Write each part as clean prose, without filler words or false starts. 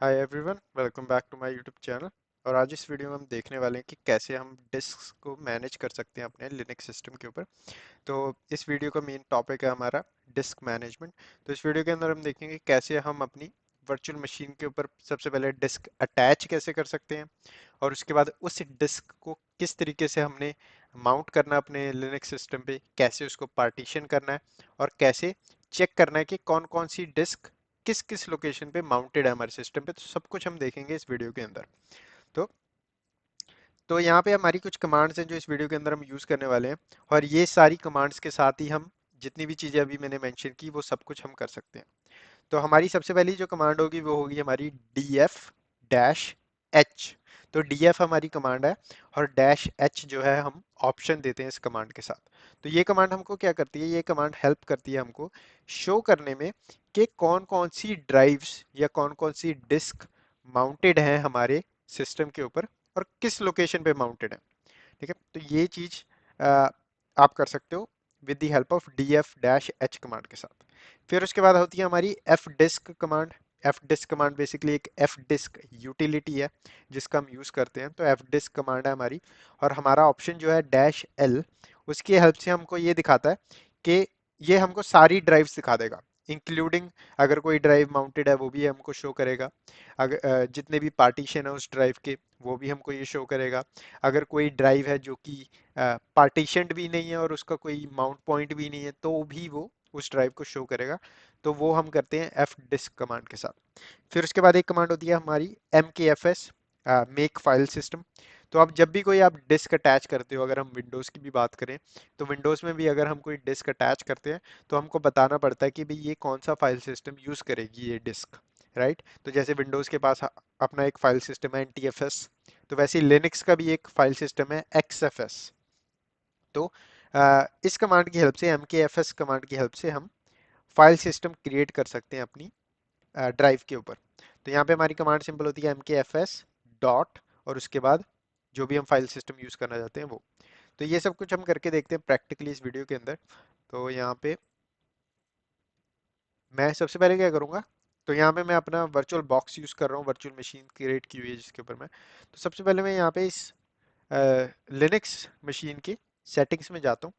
Hi everyone, welcome back to my YouTube channel. और आज इस वीडियो में हम देखने वाले हैं कि कैसे हम डिस्क को मैनेज कर सकते हैं अपने लिनक्स सिस्टम के ऊपर। तो इस वीडियो का मेन टॉपिक है हमारा डिस्क मैनेजमेंट। तो इस वीडियो के अंदर हम देखेंगे कैसे हम अपनी वर्चुअल मशीन के ऊपर सबसे पहले डिस्क अटैच कैसे कर सकते हैं, और उसके बाद उस डिस्क को किस तरीके से हमने माउंट करना है अपने लिनक्स सिस्टम पे, कैसे उसको पार्टीशन करना है, और कैसे चेक करना है कि कौन कौन सी डिस्क किस किस लोकेशन पे माउंटेड है हमारे सिस्टम पे। तो सब कुछ हम देखेंगे इस वीडियो के अंदर। तो यहाँ पे हमारी कुछ कमांड्स हैं जो इस वीडियो के अंदर हम यूज़ करने वाले हैं, और ये सारी कमांड्स के साथ ही हम जितनी भी चीज़ें अभी मैंने मेंशन की वो सब कुछ हम कर सकते हैं। तो हमारी सबसे पहली जो कमांड होगी वो होगी हमारी df-h। तो df हमारी कमांड है, और -h जो है हम ऑप्शन देते हैं इस कमांड के साथ। तो ये कमांड हमको क्या करती है, ये कमांड हेल्प करती है हमको शो करने में कि कौन कौन सी ड्राइव्स या कौन कौन सी डिस्क माउंटेड हैं हमारे सिस्टम के ऊपर, और किस लोकेशन पे माउंटेड है। ठीक है, तो ये चीज आप कर सकते हो with the help of df-h command के साथ। फिर उसके बाद होती है हमारी fdisk command. fdisk command basically एक fdisk यूटिलिटी है जिसका हम यूज करते हैं। तो fdisk कमांड है हमारी, और हमारा ऑप्शन जो है -l, उसकी हेल्प से हमको ये दिखाता है कि ये हमको सारी ड्राइव्स दिखा देगा, इंक्लूडिंग अगर कोई ड्राइव माउंटेड है वो भी हमको शो करेगा, अगर जितने भी पार्टीशन है उस ड्राइव के वो भी हमको ये शो करेगा। अगर कोई ड्राइव है जो कि पार्टीशनड भी नहीं है और उसका कोई माउंट पॉइंट भी नहीं है तो भी वो उस ड्राइव को शो करेगा। तो वो हम करते हैं एफ डिस्क कमांड के साथ। फिर उसके बाद एक कमांड होती है हमारी एम के F S, make file system. तो अब जब भी कोई आप डिस्क अटैच करते हो, अगर हम विंडोज़ की भी बात करें तो विंडोज़ में भी अगर हम कोई डिस्क अटैच करते हैं तो हमको बताना पड़ता है कि भाई ये कौन सा फाइल सिस्टम यूज़ करेगी ये डिस्क। राइट, तो जैसे विंडोज़ के पास अपना एक फाइल सिस्टम है एन टी एफ एस, तो वैसे ही लिनक्स का भी एक फाइल सिस्टम है XFS। तो इस कमांड की हेल्प से, MKFS कमांड की हेल्प से हम फाइल सिस्टम क्रिएट कर सकते हैं अपनी ड्राइव के ऊपर। तो यहाँ पे हमारी कमांड सिंपल होती है MKFS डॉट, और उसके बाद जो भी हम फाइल सिस्टम यूज करना चाहते हैं वो। तो ये सब कुछ हम करके देखते हैं प्रैक्टिकली इस वीडियो के अंदर। तो यहाँ पे मैं सबसे पहले क्या करूँगा, तो यहाँ पे मैं अपना वर्चुअल बॉक्स यूज कर रहा हूँ, वर्चुअल मशीन क्रिएट की हुई है जिसके ऊपर मैं। तो सबसे पहले मैं यहाँ पे इस लिनक्स मशीन की सेटिंग्स में जाता हूँ,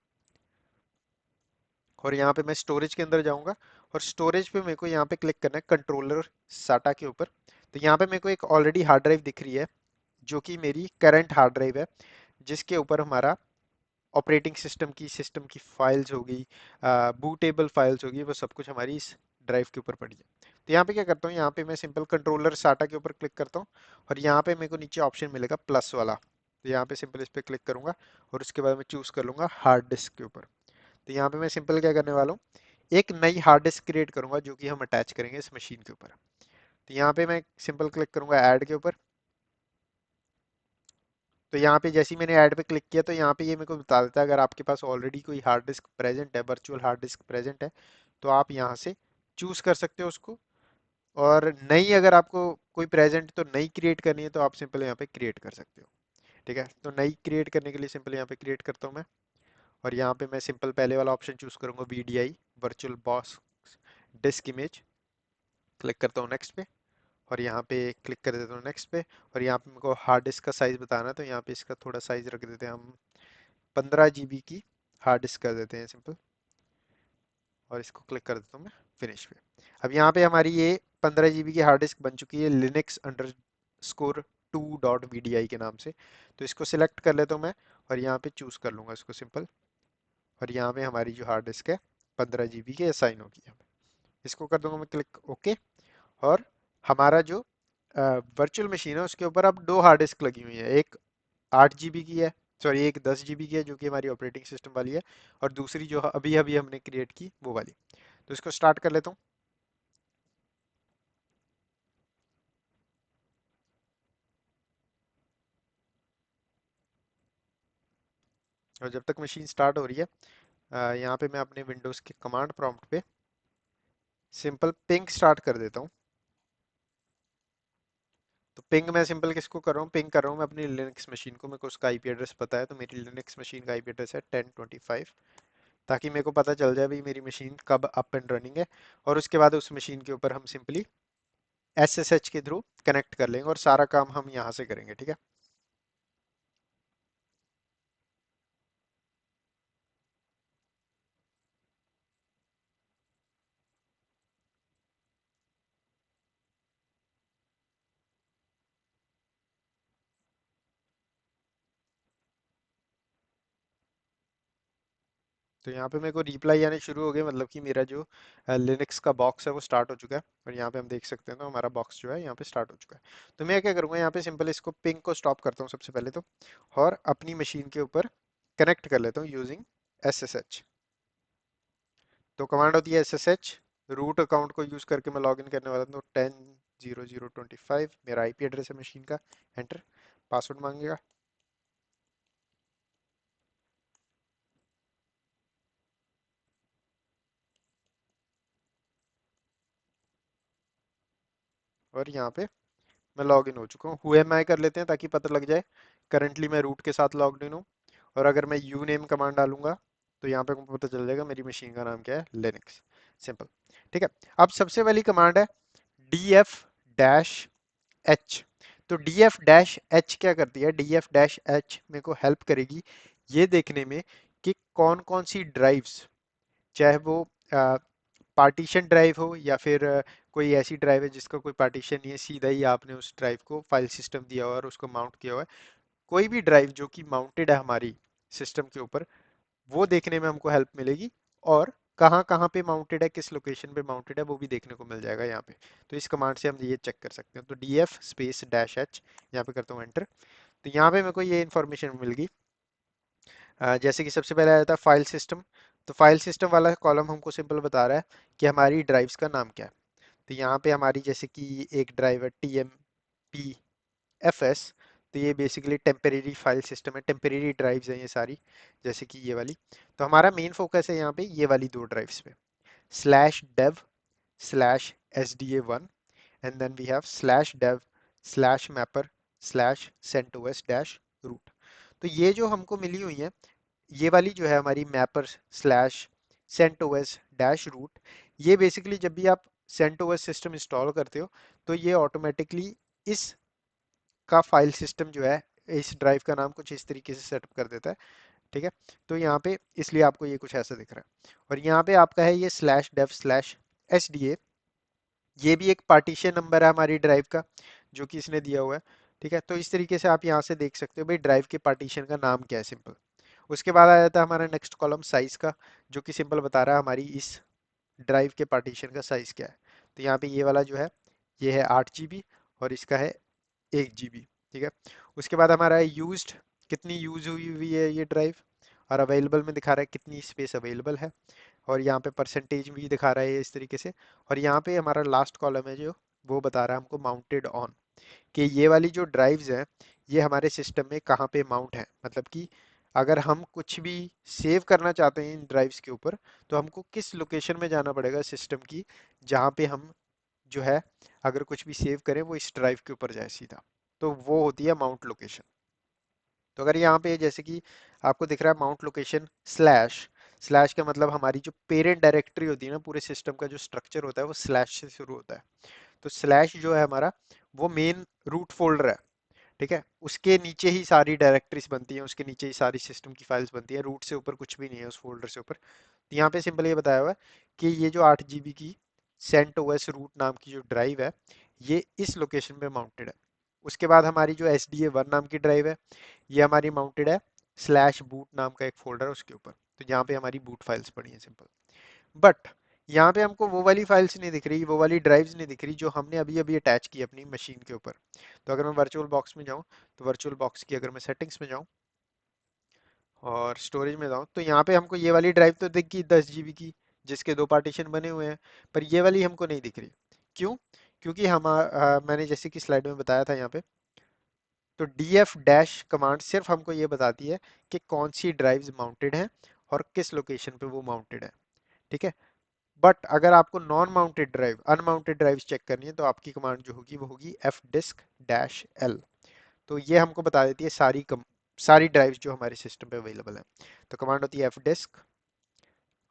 और यहाँ पे मैं स्टोरेज के अंदर जाऊंगा, और स्टोरेज पे मेरे को यहाँ पे क्लिक करना है कंट्रोलर साटा के ऊपर। तो यहाँ पे मेरे को एक ऑलरेडी हार्ड ड्राइव दिख रही है जो कि मेरी करंट हार्ड ड्राइव है, जिसके ऊपर हमारा ऑपरेटिंग सिस्टम की फाइल्स होगी, बूटेबल फाइल्स होगी, वो सब कुछ हमारी इस ड्राइव के ऊपर पड़ी है। तो यहाँ पे क्या करता हूँ, यहाँ पे मैं सिंपल कंट्रोलर साटा के ऊपर क्लिक करता हूँ, और यहाँ पे मेरे को नीचे ऑप्शन मिलेगा प्लस वाला। तो यहाँ पे सिंपल इस पे क्लिक करूंगा, और उसके बाद मैं चूज कर लूंगा हार्ड डिस्क के ऊपर। तो यहाँ पे मैं सिंपल क्या करने वाला हूँ, एक नई हार्ड डिस्क क्रिएट करूंगा जो कि हम अटैच करेंगे इस मशीन के ऊपर। तो यहाँ पे मैं सिंपल क्लिक करूंगा ऐड के ऊपर। तो यहाँ पे जैसे ही मैंने ऐड पे क्लिक किया तो यहाँ पे ये मेरे को बता देता है अगर आपके पास ऑलरेडी कोई हार्ड डिस्क प्रेजेंट है, वर्चुअल हार्ड डिस्क प्रेजेंट है, तो आप यहाँ से चूज कर सकते हो उसको। और नई अगर आपको कोई प्रेजेंट तो नई क्रिएट करनी है तो आप सिंपल यहाँ पे क्रिएट कर सकते हो। ठीक है, तो नई क्रिएट करने के लिए सिंपल यहाँ पे क्रिएट करता हूँ मैं, और यहाँ पे मैं सिंपल पहले वाला ऑप्शन चूज करूंगा VDI, virtual box disc image. Click करता हूँ नेक्स्ट पे, और यहाँ पे क्लिक कर देता हूँ नेक्स्ट पे। और यहाँ पे मेरे को हार्ड डिस्क का साइज बताना है, तो यहाँ पे इसका थोड़ा साइज रख देते हैं हम, 15 GB की हार्ड डिस्क कर देते हैं सिंपल, और इसको क्लिक कर देता हूँ मैं फिनिश पे। अब यहाँ पे हमारी ये 15 GB की हार्ड डिस्क बन चुकी है लिनक्स अंडर स्कोर 2.vdi के नाम से। तो इसको सिलेक्ट कर लेता हूँ मैं, और यहाँ पे चूज कर लूंगा इसको सिंपल, और यहाँ पे हमारी जो हार्ड डिस्क है 15 GB की असाइन होगी हमें। इसको कर दूंगा मैं क्लिक ओके। और हमारा जो वर्चुअल मशीन है उसके ऊपर अब दो हार्ड डिस्क लगी हुई है, एक 8 GB की है, सॉरी एक 10 GB की है जो कि हमारी ऑपरेटिंग सिस्टम वाली है, और दूसरी जो अभी अभी हमने क्रिएट की वो वाली। तो इसको स्टार्ट कर लेता हूँ। और जब तक मशीन स्टार्ट हो रही है, यहाँ पे मैं अपने विंडोज़ के कमांड प्रॉम्प्ट पे सिंपल पिंग स्टार्ट कर देता हूँ। तो पिंग मैं सिंपल किसको कर रहा हूँ, पिंग कर रहा हूँ मैं अपनी लिनक्स मशीन को। मेरे को उसका आईपी एड्रेस पता है, तो मेरी लिनक्स मशीन का आईपी एड्रेस है 1025, ताकि मेरे को पता चल जाए भाई मेरी मशीन कब अप एंड रनिंग है। और उसके बाद उस मशीन के ऊपर हम सिंपली SSH के थ्रू कनेक्ट कर लेंगे और सारा काम हम यहाँ से करेंगे, ठीक है। तो यहाँ पे मेरे को रिप्लाई आने शुरू हो गए, मतलब कि मेरा जो लिनक्स का बॉक्स है वो स्टार्ट हो चुका है, और यहाँ पे हम देख सकते हैं तो हमारा बॉक्स जो है यहाँ पे स्टार्ट हो चुका है। तो मैं क्या करूँगा, यहाँ पे सिंपल इसको पिंग को स्टॉप करता हूँ सबसे पहले तो, और अपनी मशीन के ऊपर कनेक्ट कर लेता हूँ यूजिंग SSH। तो कमांड होती है SSH, रूट अकाउंट को यूज करके मैं लॉगिन करने वाला हूँ। 10.0.0.25 मेरा IP एड्रेस है मशीन का। एंटर। पासवर्ड मांगेगा। और यहाँ पे मैं लॉग इन हो चुका हूँ। हु एम आई कर लेते हैं ताकि पता लग जाए। करंटली मैं रूट के साथ लॉग्ड इन हूँ। और अगर मैं यू नेम कमांड डालूंगा तो यहाँ पे मुझे पता चल जाएगा मेरी मशीन का नाम क्या है, लिनक्स। सिंपल। ठीक है। अब सबसे पहली कमांड है df-h। तो df-h क्या करती है, df-h मेरे को हेल्प करेगी ये देखने में कि कौन कौन सी ड्राइव्स, चाहे वो पार्टीशन ड्राइव हो या फिर कोई ऐसी ड्राइव है जिसका कोई पार्टीशन नहीं है, सीधा ही आपने उस ड्राइव को फाइल सिस्टम दिया हुआ है और उसको माउंट किया हुआ है, कोई भी ड्राइव जो कि माउंटेड है हमारी सिस्टम के ऊपर, वो देखने में हमको हेल्प मिलेगी। और कहाँ कहाँ पे माउंटेड है, किस लोकेशन पे माउंटेड है, वो भी देखने को मिल जाएगा यहाँ पे। तो इस कमांड से हम ये चेक कर सकते हैं। तो df स्पेस डैश h, यहाँ पे करता हूँ एंटर। तो यहाँ पे मेरे को ये इन्फॉर्मेशन मिल गई। जैसे कि सबसे पहले आया था फाइल सिस्टम। तो फाइल सिस्टम वाला कॉलम हमको सिंपल बता रहा है कि हमारी ड्राइव्स का नाम क्या है। तो यहाँ पे हमारी जैसे कि एक ड्राइव है TMPFS। तो ये बेसिकली टेम्परेरी फाइल सिस्टम है, टेम्परेरी ड्राइव्स हैं ये सारी, जैसे कि ये वाली। तो हमारा मेन फोकस है यहाँ पे ये वाली दो ड्राइव्स पे, /dev/sda1, and then we have /dev/mapper/centos-root। तो ये जो हमको मिली हुई है, ये वाली जो है हमारी mapper slash CentOS dash root, ये बेसिकली जब भी आप सेंटोस सिस्टम इंस्टॉल करते हो तो ये ऑटोमेटिकली इस का फाइल सिस्टम जो है, इस ड्राइव का नाम कुछ इस तरीके से सेटअप कर देता है। ठीक है। तो यहाँ पे इसलिए आपको ये कुछ ऐसा दिख रहा है। और यहाँ पे आपका है ये /dev/sda, ये भी एक पार्टीशन नंबर है हमारी ड्राइव का जो कि इसने दिया हुआ है। ठीक है। तो इस तरीके से आप यहाँ से देख सकते हो भाई ड्राइव के पार्टीशन का नाम क्या है, सिंपल। उसके बाद आ जाता है हमारा नेक्स्ट कॉलम साइज का, जो कि सिंपल बता रहा है हमारी इस ड्राइव के पार्टीशन का साइज क्या है। तो यहाँ पे ये वाला जो है, ये है 8 GB और इसका है 1 GB। ठीक है। उसके बाद हमारा है यूज्ड, कितनी यूज हुई हुई है ये ड्राइव, और अवेलेबल में दिखा रहा है कितनी स्पेस अवेलेबल है। और यहाँ पे परसेंटेज भी दिखा रहा है इस तरीके से। और यहाँ पे हमारा लास्ट कॉलम है जो, वो बता रहा है हमको माउंटेड ऑन, कि ये वाली जो ड्राइव्स हैं ये हमारे सिस्टम में कहाँ पे माउंट है, मतलब कि अगर हम कुछ भी सेव करना चाहते हैं इन ड्राइव्स के ऊपर तो हमको किस लोकेशन में जाना पड़ेगा सिस्टम की, जहाँ पे हम जो है अगर कुछ भी सेव करें वो इस ड्राइव के ऊपर जाए सीधा। तो वो होती है माउंट लोकेशन। तो अगर यहाँ पे जैसे कि आपको दिख रहा है माउंट लोकेशन स्लैश, स्लैश का मतलब हमारी जो पेरेंट डायरेक्टरी होती है ना, पूरे सिस्टम का जो स्ट्रक्चर होता है वो स्लैश से शुरू होता है। तो स्लैश जो है हमारा, वो मेन रूट फोल्डर है। ठीक है। उसके नीचे ही सारी डायरेक्टरीज बनती हैं, उसके नीचे ही सारी सिस्टम की फाइल्स बनती है, रूट से ऊपर कुछ भी नहीं है उस फोल्डर से ऊपर। तो यहाँ पे सिंपल ये बताया हुआ है कि ये जो 8 GB की सेंट ओएस रूट नाम की जो ड्राइव है, ये इस लोकेशन पे माउंटेड है। उसके बाद हमारी जो SDA1 नाम की ड्राइव है, ये हमारी माउंटेड है /boot नाम का एक फोल्डर है उसके ऊपर। तो यहाँ पे हमारी बूट फाइल्स पड़ी हैं, सिंपल। बट यहाँ पे हमको वो वाली फाइल्स नहीं दिख रही, वो वाली ड्राइव्स नहीं दिख रही जो हमने अभी अभी अटैच की अपनी मशीन के ऊपर। तो अगर मैं वर्चुअल बॉक्स में जाऊँ, तो वर्चुअल बॉक्स की अगर मैं सेटिंग्स में जाऊँ और स्टोरेज में जाऊँ, तो यहाँ पे हमको ये वाली ड्राइव तो दिख गई 10 GB की, जिसके दो पार्टीशन बने हुए हैं। पर ये वाली हमको नहीं दिख रही। क्यों? क्योंकि मैंने जैसे कि स्लाइड में बताया था यहाँ पे, तो df डैश कमांड सिर्फ हमको ये बताती है कि कौन सी ड्राइव्स माउंटेड हैं और किस लोकेशन पे वो माउंटेड है। ठीक है। बट अगर आपको non mounted drive, अनमाउंटेड drive check करनी है, तो आपकी कमांड जो होगी वो होगी fdisk-l। तो ये हमको बता देती है सारी ड्राइव्स जो हमारे सिस्टम पे अवेलेबल है। तो कमांड होती है fdisk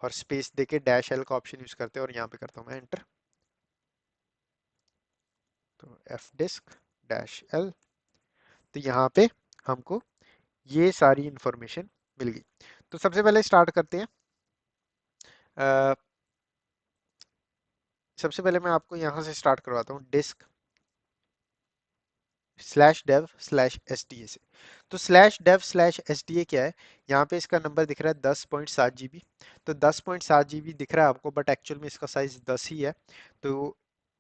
और स्पेस देके -l का ऑप्शन यूज करते हैं, और यहाँ पे करता हूँ मैं एंटर। तो एफ डिस्क डैश एल, तो यहाँ पे हमको ये सारी इंफॉर्मेशन मिल गई। तो सबसे पहले स्टार्ट करते हैं। अ, सबसे पहले मैं आपको यहाँ से स्टार्ट करवाता हूँ, disk slash dev slash S D A से। तो slash dev slash S D A क्या है? यहाँ पे इसका नंबर दिख रहा है 10.7 GB। तो 10.7 GB दिख रहा है आपको, बट एक्चुअल में इसका साइज 10 ही है। तो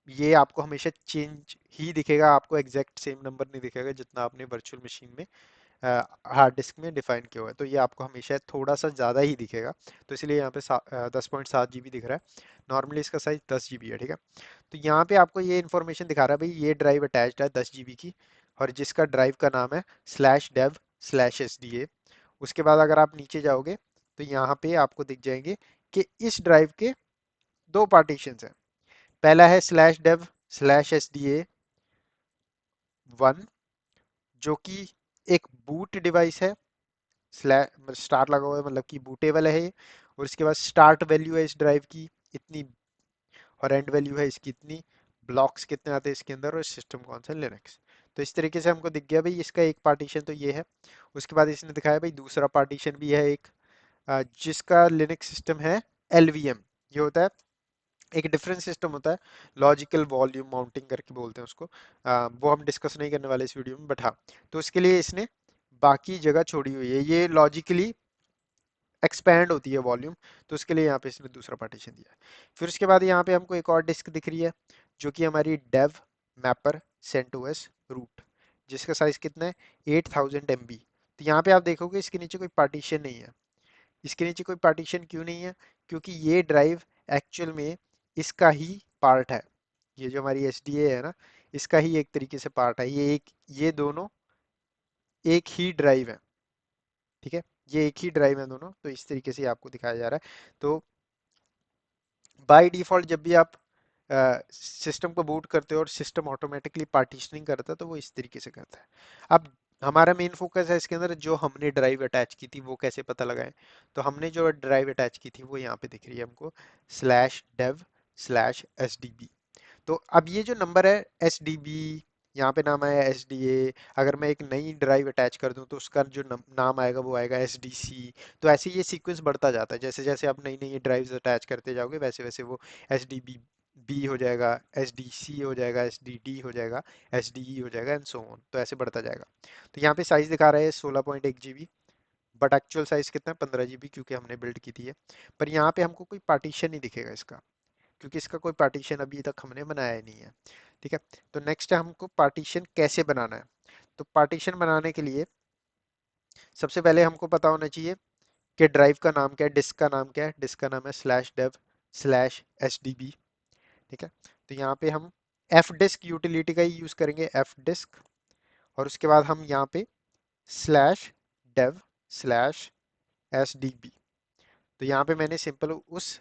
ये आपको हमेशा चेंज ही दिखेगा, आपको एग्जैक्ट सेम नंबर नहीं दिखेगा जितना आपने वर्चुअल मशीन में हार्ड डिस्क में डिफाइन किया हुआ है। तो ये आपको हमेशा थोड़ा सा ज़्यादा ही दिखेगा, तो इसलिए यहाँ पे 10.7 GB दिख रहा है। नॉर्मली इसका साइज 10 GB है, ठीक है। तो यहाँ पे आपको ये इन्फॉर्मेशन दिखा रहा है, भाई ये ड्राइव अटैच्ड है 10 GB की, और जिसका ड्राइव का नाम है slash dev slash S D A. उसके बाद अगर आप नीचे जाओगे तो यहाँ पे आपको दिख जाएंगे कि इस ड्राइव के दो पार्टीशन हैं। पहला है slash dev slash S D A 1, जो कि एक बूट डिवाइस है, स्लैश स्टार लगा हुआ है मतलब कि बूटेबल है ये। और इसके बाद स्टार्ट वैल्यू है इस ड्राइव की इतनी, और एंड वैल्यू है इसकी इतनी, ब्लॉक्स कितने आते हैं इसके अंदर, और सिस्टम कौन सा लिनक्स। तो इस तरीके से हमको दिख गया भाई इसका एक पार्टीशन तो ये है। उसके बाद इसने दिखाया भाई दूसरा पार्टीशन भी है एक, जिसका लिनक्स सिस्टम है एलवीएम। ये होता है एक डिफरेंट सिस्टम होता है, लॉजिकल वॉल्यूम माउंटिंग करके बोलते हैं उसको। वो हम डिस्कस नहीं करने वाले इस वीडियो में, बट हाँ, तो उसके लिए इसने बाकी जगह छोड़ी हुई है, ये लॉजिकली एक्सपैंड होती है वॉल्यूम। तो उसके लिए यहाँ पे इसने दूसरा पार्टीशन दिया है। फिर उसके बाद यहाँ पे हमको एक और डिस्क दिख रही है, जो कि हमारी डेव मैपर सेंटोस रूट, जिसका साइज कितना है 8000 MB। तो यहाँ पे आप देखोगे इसके नीचे कोई पार्टीशन नहीं है। इसके नीचे कोई पार्टीशन क्यों नहीं है? क्योंकि ये ड्राइव एक्चुअल में इसका ही पार्ट है। ये जो हमारी एस डी ए है ना, इसका ही एक तरीके से पार्ट है। ये दोनों एक ही ड्राइव है, ठीक है। ये एक ही ड्राइव है दोनों, तो इस तरीके से आपको दिखाया जा रहा है। तो बाय डिफॉल्ट जब भी आप सिस्टम को बूट करते हो और सिस्टम ऑटोमेटिकली पार्टीशनिंग करता है, तो वो इस तरीके से करता है। अब हमारा मेन फोकस है इसके अंदर, जो हमने ड्राइव अटैच की थी वो कैसे पता लगाएं। तो हमने जो ड्राइव अटैच की थी वो यहाँ पे दिख रही है हमको, slash dev slash S D B. तो अब ये जो नंबर है एस डी बी, यहाँ पे नाम आया एस डी ए, अगर मैं एक नई ड्राइव अटैच कर दूं तो उसका जो नाम आएगा वो आएगा एस डी सी। तो ऐसे ये सीक्वेंस बढ़ता जाता है, जैसे जैसे आप नई नई ड्राइव्स अटैच करते जाओगे वैसे वैसे वो एस डी बी बी हो जाएगा, एस डी सी हो जाएगा, एस डी डी हो जाएगा, एस डी ई हो जाएगा, एंड सो ऑन। तो ऐसे बढ़ता जाएगा। तो यहाँ पे साइज दिखा रहा है 16.1 GB, बट एक्चुअल साइज कितना है 15 GB, क्योंकि हमने बिल्ड की थी है। पर यहाँ पे हमको कोई पार्टीशन नहीं दिखेगा इसका, क्योंकि इसका कोई पार्टीशन अभी तक हमने बनाया ही नहीं है, ठीक है। तो नेक्स्ट है हमको पार्टीशन कैसे बनाना है। तो पार्टीशन बनाने के लिए सबसे पहले हमको पता होना चाहिए कि ड्राइव का नाम क्या है, डिस्क का नाम क्या है। डिस्क का नाम है slash dev slash S D B, ठीक है। तो यहाँ पे हम एफ डिस्क यूटिलिटी का ही यूज करेंगे, एफ डिस्क। और उसके बाद हम यहाँ पे slash dev slash S D B. तो यहाँ पे मैंने सिंपल उस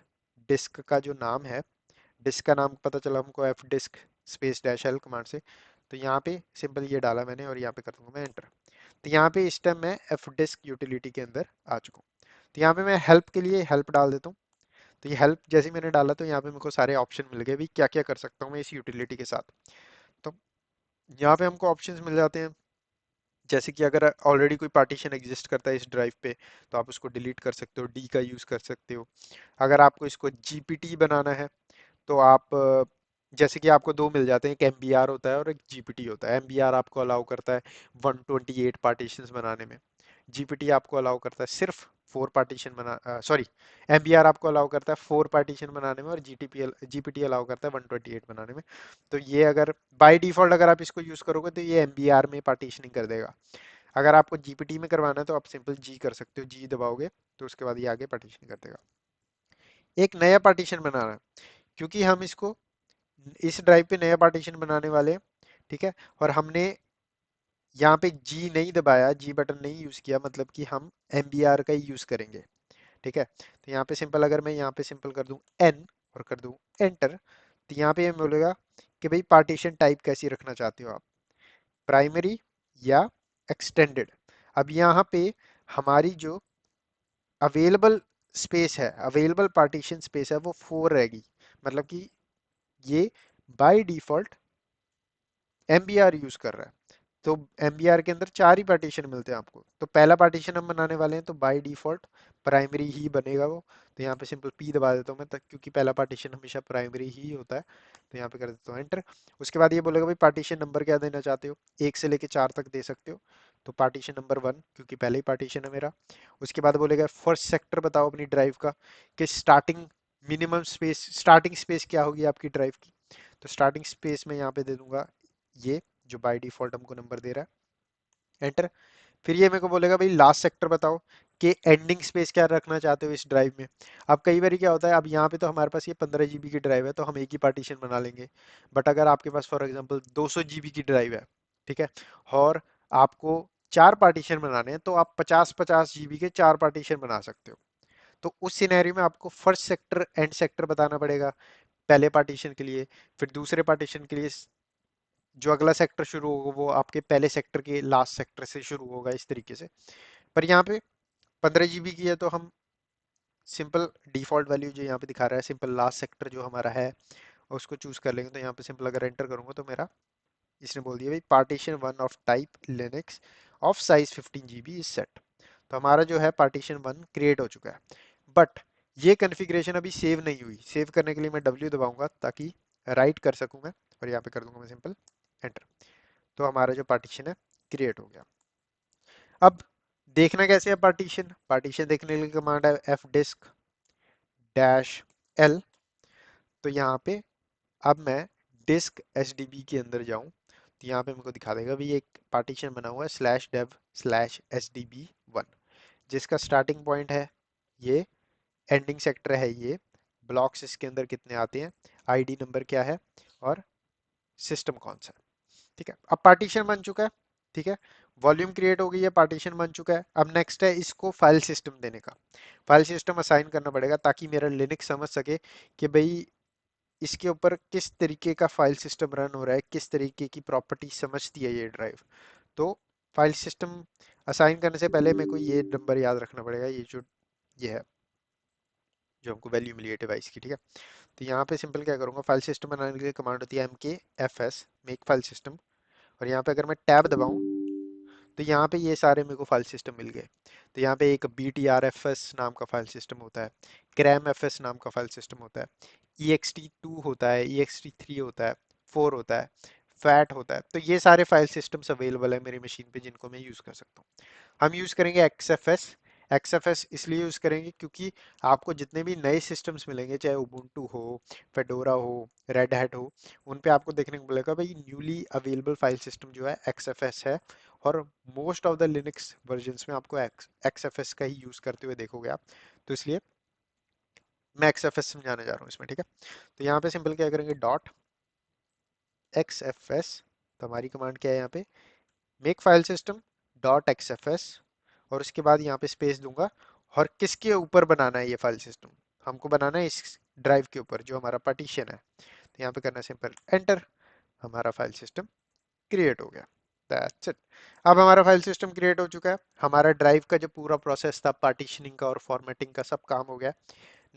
डिस्क का जो नाम है, डिस्क का नाम पता चला हमको F disc space dash L command से। तो यहाँ पे सिंपल ये डाला मैंने, और यहाँ पे कर दूंगा मैं एंटर। तो यहाँ पे इस टाइम मैं एफ डिस्क यूटिलिटी के अंदर आ चुका हूँ। तो यहाँ पे मैं हेल्प के लिए हेल्प डाल देता हूँ। तो ये हेल्प जैसे ही मैंने डाला, तो यहाँ पे मेरे को सारे ऑप्शन मिल गए भी क्या क्या कर सकता हूँ मैं इस यूटिलिटी के साथ। तो यहाँ पे हमको ऑप्शंस मिल जाते हैं, जैसे कि अगर ऑलरेडी कोई पार्टीशन एग्जिस्ट करता है इस ड्राइव पे, तो आप उसको डिलीट कर सकते हो, डी का यूज़ कर सकते हो। अगर आपको इसको जीपीटी बनाना है, तो आप जैसे कि आपको दो मिल जाते हैं, एक एमबीआर होता है और एक जीपीटी होता है। एमबीआर आपको अलाउ करता है 128 पार्टीशंस बनाने में, जीपीटी आपको अलाउ करता है सिर्फ 4 पार्टीशन बना, सॉरी, एमबीआर आपको अलाउ करता है 4 पार्टीशन बनाने में, और जीटीपी जीपीटी अलाउ करता है 128 बनाने में। तो ये अगर बाय डिफॉल्ट अगर आप इसको यूज करोगे तो ये एमबीआर में पार्टीशनिंग कर देगा। अगर आपको जीपीटी में करवाना है तो आप सिंपल जी कर सकते हो, जी दबाओगे तो उसके बाद ये आगे पार्टीशन कर देगा। एक नया पार्टीशन बनाना है, क्योंकि हम इसको इस ड्राइव पे नया पार्टीशन बनाने वाले हैं, ठीक है। और हमने यहाँ पे जी नहीं दबाया, जी बटन नहीं यूज किया, मतलब कि हम एमबीआर का ही यूज करेंगे, ठीक है। तो यहाँ पे सिंपल, अगर मैं यहाँ पे सिंपल कर दूं एन और कर दूं एंटर, तो यहाँ पे ये बोलेगा कि भाई पार्टीशन टाइप कैसी रखना चाहते हो आप, प्राइमरी या एक्सटेंडेड। अब यहाँ पे हमारी जो अवेलेबल स्पेस है, अवेलेबल पार्टीशन स्पेस है, वो 4 रहेगी। मतलब कि ये बाय डिफॉल्ट MBR यूज कर रहा है, तो MBR के अंदर चार ही पार्टीशन मिलते हैं आपको। तो पहला पार्टीशन हम बनाने वाले हैं, तो बाय डिफॉल्ट प्राइमरी ही बनेगा वो। तो यहाँ पे सिंपल P दबा देता हूँ मैं, तक क्योंकि पहला पार्टीशन हमेशा प्राइमरी ही होता है। तो यहाँ पे कर देता हूँ एंटर। उसके बाद ये बोलेगा भाई पार्टीशन नंबर क्या देना चाहते हो, एक से लेके चार तक दे सकते हो। तो पार्टीशन नंबर 1, क्योंकि पहले ही पार्टीशन है मेरा। उसके बाद बोलेगा फर्स्ट सेक्टर बताओ अपनी ड्राइव का, कि starting minimum space, starting space क्या होगी आपकी ड्राइव की। तो स्टार्टिंग स्पेस में यहाँ पे दे दूंगा ये, जो बाय डिफॉल्ट हमको नंबर दे रहा है, एंटर। फिर ये मेरे को बोलेगा भाई लास्ट सेक्टर बताओ, कि एंडिंग स्पेस क्या रखना चाहते हो इस ड्राइव में। अब कई बार क्या होता है, अब यहाँ पे तो हमारे पास ये 15 GB की ड्राइव है, तो हम एक ही पार्टीशन बना लेंगे। बट अगर आपके पास फॉर एग्जांपल 200 GB की ड्राइव है, ठीक है, और आपको चार पार्टीशन बनाने हैं, तो आप 50-50 GB के चार पार्टीशन बना सकते हो। तो उस सिनेरियो में आपको फर्स्ट सेक्टर एंड सेक्टर बताना पड़ेगा पहले पार्टीशन के लिए। फिर दूसरे पार्टीशन के लिए जो अगला सेक्टर शुरू होगा वो आपके पहले सेक्टर के लास्ट सेक्टर से शुरू होगा, इस तरीके से। पर यहाँ पे 15 GB की है, तो हम सिंपल डिफॉल्ट वैल्यू जो यहाँ पे दिखा रहा है, सिंपल लास्ट सेक्टर जो हमारा है उसको चूज कर लेंगे। तो यहाँ पे सिंपल अगर एंटर करूंगा तो मेरा इसने बोल दिया भाई partition 1 of type Linux of size 15 GB is set. तो हमारा जो है पार्टीशन 1 क्रिएट हो चुका है। बट ये कॉन्फ़िगरेशन अभी सेव नहीं हुई। सेव करने के लिए मैं W दबाऊंगा ताकि राइट कर सकूं मैं, और यहाँ पे कर दूंगा मैं सिंपल एंटर। तो हमारा जो पार्टीशन है क्रिएट हो गया। अब देखना कैसे है पार्टीशन, पार्टीशन देखने के लिए कमांड है एफ डिस्क डैश एल। तो यहाँ पे अब मैं डिस्क एसडीबी के अंदर जाऊं, तो यहाँ पे मेरे को दिखा देगा भी एक पार्टीशन बना हुआ है स्लैश डेव स्लैश SDB1, जिसका स्टार्टिंग पॉइंट है ये, एंडिंग सेक्टर है ये, ब्लॉक्स इसके अंदर कितने आते हैं, आईडी नंबर क्या है, और सिस्टम कौन सा है। ठीक है, अब पार्टीशन बन चुका है। ठीक है, वॉल्यूम क्रिएट हो गई है, पार्टीशन बन चुका है। अब नेक्स्ट है इसको फाइल सिस्टम देने का। फाइल सिस्टम असाइन करना पड़ेगा ताकि मेरा लिनक्स समझ सके कि भाई इसके ऊपर किस तरीके का फाइल सिस्टम रन हो रहा है, किस तरीके की प्रॉपर्टी समझती है ये ड्राइव। तो फाइल सिस्टम असाइन करने से पहले मेरे को ये नंबर याद रखना पड़ेगा, ये जो ये है जो हमको वैल्यू मिली है डिवाइस की। ठीक है, तो यहाँ पे सिंपल क्या करूँगा, फाइल सिस्टम बनाने के लिए कमांड होती है MKFS मेक फाइल सिस्टम। और यहाँ पे अगर मैं टैब दबाऊँ तो यहाँ पे ये सारे मेरे को फाइल सिस्टम मिल गए। तो यहाँ पे एक BTRFS नाम का फाइल सिस्टम होता है, CRAMFS नाम का फाइल सिस्टम होता है, EXT2 होता है, EXT3 होता है, 4 होता है, फैट होता है। तो ये सारे फाइल सिस्टम्स अवेलेबल है मेरी मशीन पे जिनको मैं यूज़ कर सकता हूँ। हम यूज़ करेंगे XFS। XFS इसलिए यूज़ करेंगे क्योंकि आपको जितने भी नए सिस्टम्स मिलेंगे, चाहे उबुंटू हो, फेडोरा हो, रेड हैट हो, उन पे आपको देखने को मिलेगा भाई न्यूली अवेलेबल फाइल सिस्टम जो है XFS है। और most of the Linux versions में आपको XFS का ही यूज़ करते हुए देखोगे आप। तो इसलिए मैं XFS समझाने जा रहा हूँ इसमें। ठीक है, तो यहाँ पे सिंपल क्या करेंगे, डॉट XFS। तो हमारी कमांड क्या है यहाँ पे, make file system dot XFS। और उसके बाद यहाँ पे स्पेस दूंगा। और किसके ऊपर बनाना है ये फाइल सिस्टम, हमको बनाना है इस ड्राइव के ऊपर जो हमारा पार्टीशन है। तो यहाँ पे करना है सिंपल एंटर। हमारा फाइल सिस्टम क्रिएट हो गया। That's it. अब हमारा फाइल सिस्टम क्रिएट हो चुका है, हमारा ड्राइव का जो पूरा प्रोसेस था पार्टीशनिंग का और फॉर्मेटिंग का सब काम हो गया।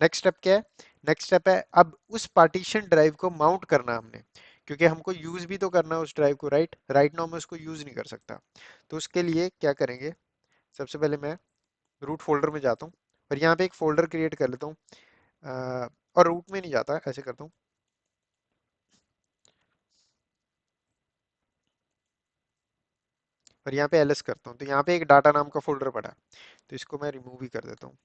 नेक्स्ट स्टेप क्या है, नेक्स्ट स्टेप है अब उस पार्टीशन ड्राइव को माउंट करना हमने, क्योंकि हमको यूज भी तो करना है उस ड्राइव को, राइट राइट नाउ मैं उसको यूज नहीं कर सकता। तो उसके लिए क्या करेंगे, सबसे पहले मैं रूट फोल्डर में जाता हूँ और यहाँ पे एक फोल्डर क्रिएट कर लेता हूँ। और रूट में नहीं जाता, ऐसे करता हूँ, और यहाँ पे ls करता हूँ। तो यहाँ पे एक डाटा नाम का फोल्डर पड़ा है, तो इसको मैं रिमूव ही कर देता हूँ,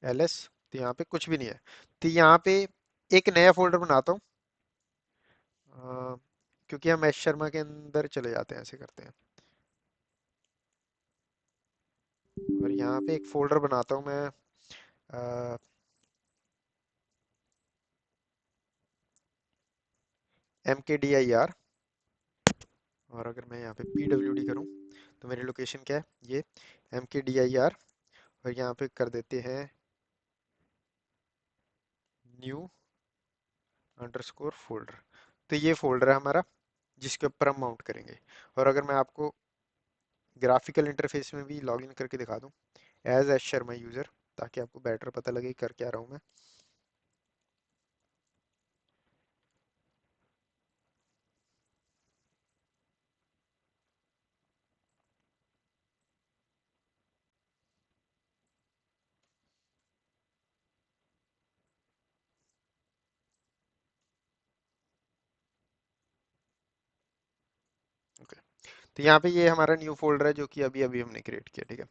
ls। तो यहाँ पे कुछ भी नहीं है। तो यहाँ पे एक नया फोल्डर बनाता हूँ, अ, क्योंकि हम एस शर्मा के अंदर चले जाते हैं, ऐसे करते हैं। और यहाँ पे एक फोल्डर बनाता हूँ मैं, MKDIR। और अगर मैं यहाँ पे PWD करूँ तो मेरी लोकेशन क्या है, ये MKDIR। और यहाँ पे कर देते हैं न्यू अंडरस्कोर फोल्डर। तो ये फोल्डर है हमारा जिसके ऊपर हम माउंट करेंगे। और अगर मैं आपको ग्राफिकल इंटरफेस में भी लॉगिन करके दिखा दूँ एज एस शर्मा यूज़र, ताकि आपको बेटर पता लगे कर क्या रहा हूँ मैं। ओके। तो यहाँ पे ये हमारा न्यू फोल्डर है जो कि अभी अभी हमने क्रिएट किया, ठीक है।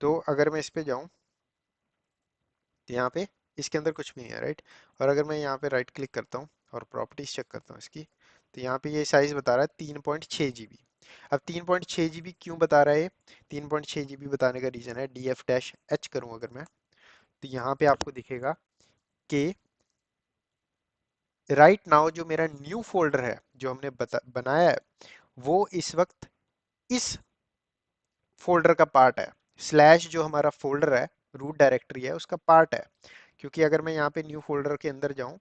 तो अगर मैं इस पे जाऊँ तो यहाँ पे इसके अंदर कुछ भी नहीं है, राइट। और अगर मैं यहाँ पे राइट क्लिक करता हूँ और प्रॉपर्टीज चेक करता हूँ इसकी, तो यहाँ पे ये साइज बता रहा है 3.6 GB। अब 3.6 GB क्यों बता रहा है ये? 3.6 GB बताने का रीजन है, DF-H करूँ अगर मैं, तो यहाँ पे आपको दिखेगा कि राइट नाउ जो मेरा न्यू फोल्डर है जो हमने बनाया है, वो इस वक्त इस फोल्डर का पार्ट है। स्लैश जो हमारा फोल्डर है, रूट डायरेक्टरी है, उसका पार्ट है। क्योंकि अगर मैं यहाँ पे न्यू फोल्डर के अंदर जाऊँ,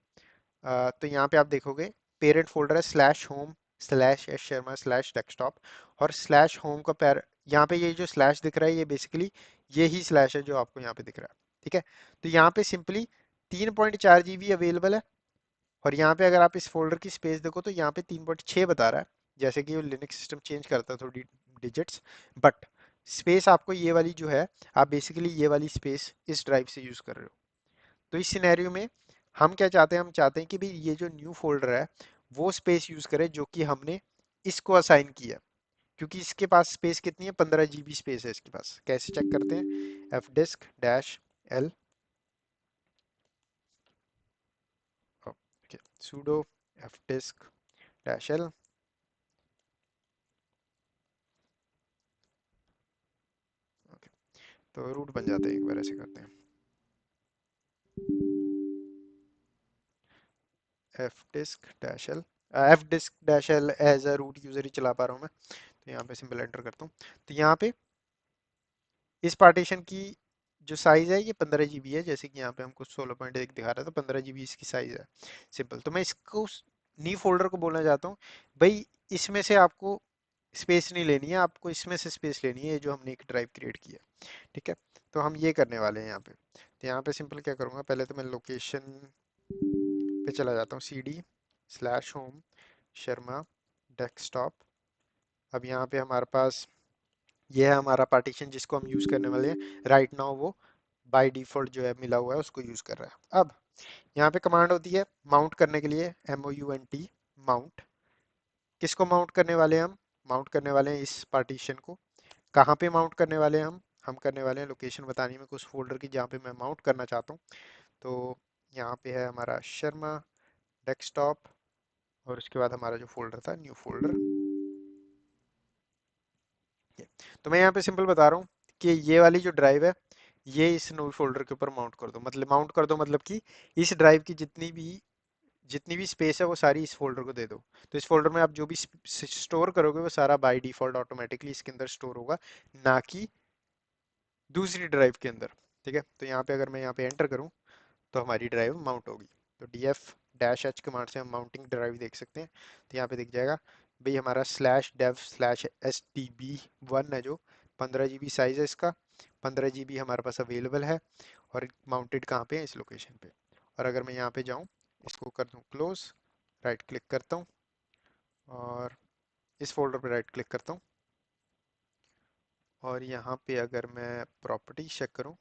तो यहाँ पे आप देखोगे पेरेंट फोल्डर है slash home slash S Sharma slash desktop, और स्लैश होम का पैर यहाँ पे ये जो स्लैश दिख रहा है ये बेसिकली ये ही स्लैश है जो आपको यहाँ पे दिख रहा है, ठीक है। तो यहाँ पे सिंपली 3.4 GB अवेलेबल है। और यहाँ पे अगर आप इस फोल्डर की स्पेस देखो तो यहाँ पे 3.6 बता रहा है, जैसे कि लिनक्स सिस्टम चेंज करता है थोड़ी डिजिट्स, बट स्पेस आपको ये वाली जो है, आप बेसिकली ये वाली स्पेस इस ड्राइव से यूज कर रहे हो। तो इस सिनेरियो में हम क्या चाहते हैं, हम चाहते हैं कि भाई ये जो न्यू फोल्डर है वो स्पेस यूज करे जो कि हमने इसको असाइन किया। क्योंकि इसके पास स्पेस कितनी है, 15 GB स्पेस है इसके पास। कैसे चेक करते हैं, F disk dash L, sudo F disk dash L. तो रूट बन जाते हैं, एक बार ऐसे करते हैं, F disk dash L. F disk dash L as a root user ही चला पा रहा हूँ मैं, तो यहाँ पे सिंपल एंटर करता हूँ। तो यहाँ पे इस पार्टीशन की जो साइज है ये 15 GB है, जैसे कि यहाँ पे हमको 16.1 दिखा रहा है, तो 15 GB इसकी साइज है। सिंपल। तो मैं इसको नी फोल्डर को बोलना चाहता हूँ भाई, इसमें से आपको स्पेस नहीं लेनी है, आपको इसमें से स्पेस लेनी है, ये जो हमने एक ड्राइव क्रिएट किया, ठीक है। तो हम ये करने वाले हैं यहाँ पे। तो यहाँ पे सिंपल क्या करूँगा, पहले तो मैं लोकेशन पे चला जाता हूँ, CD slash home Sharma desktop. अब यहाँ पे हमारे पास ये है हमारा पार्टीशन जिसको हम यूज करने वाले हैं। राइट नाउ वो बाय डिफॉल्ट जो है मिला हुआ है उसको यूज कर रहा है। अब यहाँ पे कमांड होती है माउंट करने के लिए, MOUNT माउंट। किसको माउंट करने वाले हैं हम, माउंट करने वाले हैं इस पार्टीशन को। कहाँ पे माउंट करने वाले हैं हम करने वाले हैं लोकेशन बतानी में उस फोल्डर की जहाँ पे मैं माउंट करना चाहता हूँ। तो यहाँ पे है हमारा शर्मा डेस्कटॉप, और उसके बाद हमारा जो फोल्डर था न्यू फोल्डर। तो मैं यहाँ पे सिंपल बता रहा हूँ कि ये वाली जो ड्राइव है ये इस न्यू फोल्डर के ऊपर माउंट कर दो, मतलब माउंट कर दो मतलब कि इस ड्राइव की जितनी भी स्पेस है वो सारी इस फोल्डर को दे दो। तो इस फोल्डर में आप जो भी स्टोर करोगे वो सारा बाय डिफॉल्ट ऑटोमेटिकली इसके अंदर स्टोर होगा, ना कि दूसरी ड्राइव के अंदर, ठीक है। तो यहाँ पे अगर मैं यहाँ पे एंटर करूँ तो हमारी ड्राइव माउंट होगी। तो DF-H कमांड से हम माउंटिंग ड्राइव देख सकते हैं। तो यहाँ पे दिख जाएगा भाई हमारा स्लैश डेव स्लैश SDB1 है, जो 15 GB साइज है इसका, 15 GB हमारे पास अवेलेबल है। और माउंटेड कहाँ पे है, इस लोकेशन पे। और अगर मैं यहाँ पे जाऊँ, इसको कर दूँ क्लोज, राइट क्लिक करता हूँ और इस फोल्डर पे राइट क्लिक करता हूँ, और यहाँ पे अगर मैं प्रॉपर्टी चेक करूँ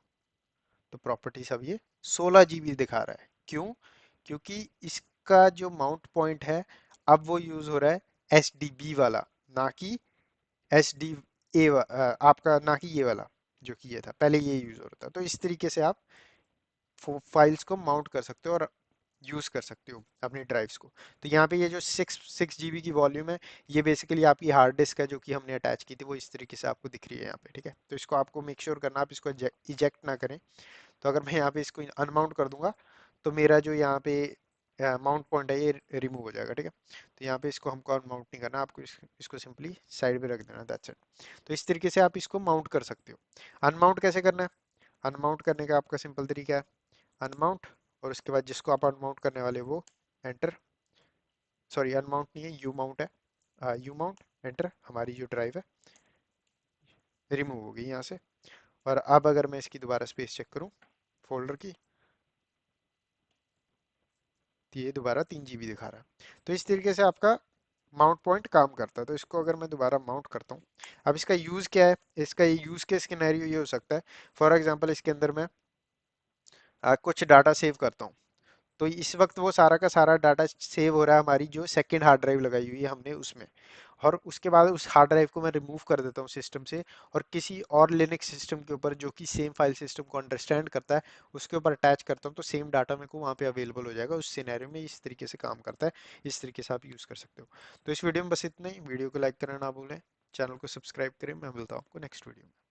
तो प्रॉपर्टीज अब ये 16 GB दिखा रहा है। क्यों? क्योंकि इसका जो माउंट पॉइंट है अब वो यूज हो रहा है SDB वाला, ना कि आपका, ना कि ये वाला जो कि ये था पहले, ये यूज हो रहा था। तो इस तरीके से आप फाइल्स को माउंट कर सकते हो और यूज कर सकते हो अपनी ड्राइव्स को। तो यहाँ पे ये जो 6 GB की वॉल्यूम है ये बेसिकली आपकी हार्ड डिस्क है जो कि हमने अटैच की थी, वो इस तरीके से आपको दिख रही है यहाँ पे, ठीक है। तो इसको आपको मेक श्योर करना आप इसको इजेक्ट ना करें। तो अगर मैं यहाँ पे इसको अनमाउंट कर दूंगा तो मेरा जो यहाँ पे माउंट पॉइंट है ये रिमूव हो जाएगा, ठीक है। तो यहाँ पे इसको हमको अनमाउंट नहीं करना, आपको इसको सिंपली साइड पे रख देना, दैट्स इट। तो इस तरीके से आप इसको माउंट कर सकते हो। अनमाउंट कैसे करना है, अनमाउंट करने का आपका सिंपल तरीका है अनमाउंट, और उसके बाद जिसको आप अनमाउंट करने वाले वो एंटर, सॉरी अनमाउंट नहीं है, यू माउंट है, यू माउंट एंटर, हमारी जो ड्राइव है रिमूव हो गई यहाँ से। और अब अगर मैं इसकी दोबारा स्पेस चेक करूँ फोल्डर की, तो ये दोबारा 3 GB दिखा रहा है। तो इस तरीके से आपका माउंट पॉइंट काम करता है। तो इसको अगर मैं दोबारा माउंट करता हूँ, अब इसका यूज क्या है, इसका यूज केस सिनेरियो ये हो सकता है, फॉर एग्जांपल इसके अंदर मैं कुछ डाटा सेव करता हूँ। तो इस वक्त वो सारा का सारा डाटा सेव हो रहा है हमारी जो सेकंड हार्ड ड्राइव लगाई हुई है हमने उसमें। और उसके बाद उस हार्ड ड्राइव को मैं रिमूव कर देता हूँ सिस्टम से, और किसी और लिनक्स सिस्टम के ऊपर जो कि सेम फाइल सिस्टम को अंडरस्टैंड करता है उसके ऊपर अटैच करता हूँ, तो सेम डाटा मेरे को वहाँ पे अवेलेबल हो जाएगा। उस सिनेरियो में इस तरीके से काम करता है, इस तरीके से आप यूज़ कर सकते हो। तो इस वीडियो में बस इतना ही। वीडियो को लाइक करना ना भूलें, चैनल को सब्सक्राइब करें। मैं मिलता हूँ आपको नेक्स्ट वीडियो में।